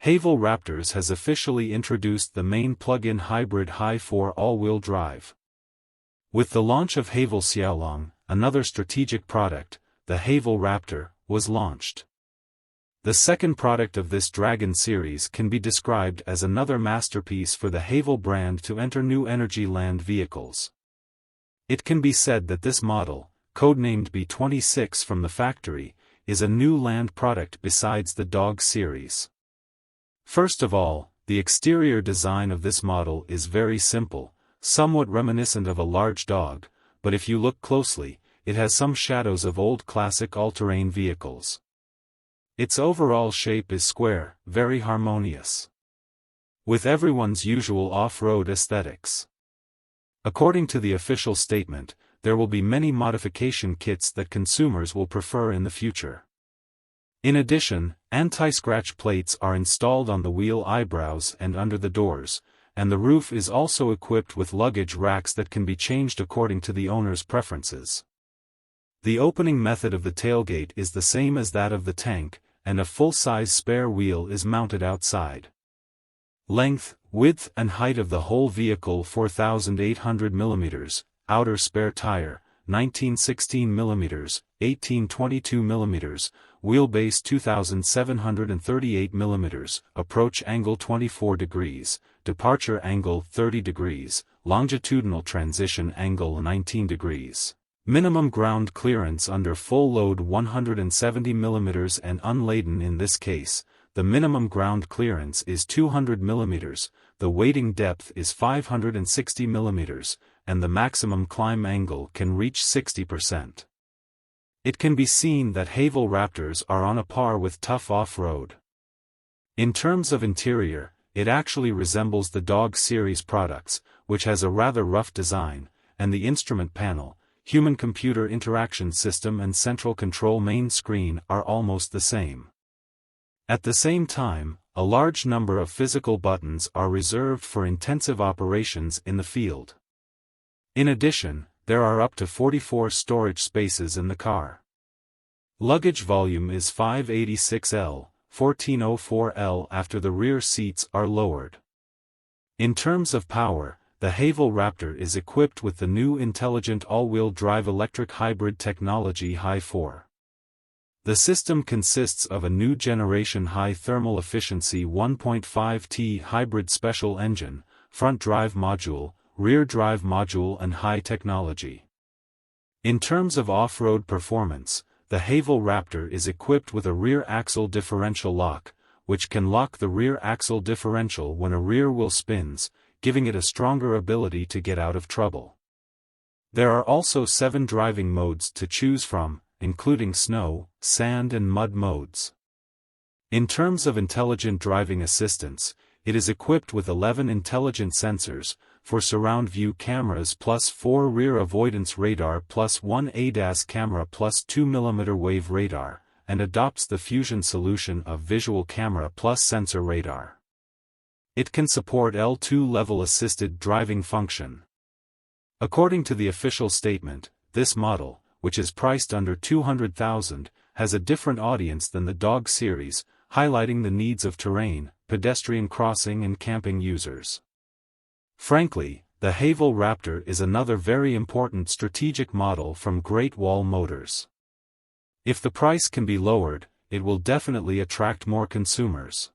Haval Raptors has officially introduced the main plug-in hybrid Hi4 all-wheel drive. With the launch of Haval Xiaolong, another strategic product, the Haval Raptor, was launched. The second product of this Dragon series can be described as another masterpiece for the Haval brand to enter new energy land vehicles. It can be said that this model, codenamed B26 from the factory, is a new land product besides the Dog series. First of all, the exterior design of this model is very simple, somewhat reminiscent of a large dog, but if you look closely, it has some shadows of old classic all-terrain vehicles. Its overall shape is square, very harmonious, with everyone's usual off-road aesthetics. According to the official statement, there will be many modification kits that consumers will prefer in the future. In addition, anti-scratch plates are installed on the wheel eyebrows and under the doors, and the roof is also equipped with luggage racks that can be changed according to the owner's preferences. The opening method of the tailgate is the same as that of the tank, and a full-size spare wheel is mounted outside. Length, width and height of the whole vehicle 4,800 mm, outer spare tire, 1916 mm, 1822 mm, wheelbase 2,738 mm, approach angle 24 degrees, departure angle 30 degrees, longitudinal transition angle 19 degrees. Minimum ground clearance under full load 170 mm and unladen. In this case, the minimum ground clearance is 200 mm, the wading depth is 560 mm, and the maximum climb angle can reach 60%. It can be seen that Haval Raptors are on a par with tough off-road. In terms of interior, it actually resembles the Dog series products, which has a rather rough design, and the instrument panel, human-computer interaction system and central control main screen are almost the same. At the same time, a large number of physical buttons are reserved for intensive operations in the field. In addition, there are up to 44 storage spaces in the car. Luggage volume is 586L, 1404L after the rear seats are lowered. In terms of power, the Haval Raptor is equipped with the new intelligent all-wheel drive electric hybrid technology Hi4. The system consists of a new generation high thermal efficiency 1.5T hybrid special engine, front drive module, rear drive module and high technology. In terms of off-road performance, the Haval Raptor is equipped with a rear axle differential lock, which can lock the rear axle differential when a rear wheel spins, giving it a stronger ability to get out of trouble. There are also 7 driving modes to choose from, including snow, sand and mud modes. In terms of intelligent driving assistance, it is equipped with 11 intelligent sensors, for surround view cameras plus 4 rear avoidance radar plus 1 ADAS camera plus 2 mm wave radar, and adopts the fusion solution of visual camera plus sensor radar. It can support L2 level assisted driving function. According to the official statement, this model, which is priced under $200,000, has a different audience than the Dog series, highlighting the needs of terrain, pedestrian crossing and camping users. Frankly, the Haval Raptor is another very important strategic model from Great Wall Motors. If the price can be lowered, it will definitely attract more consumers.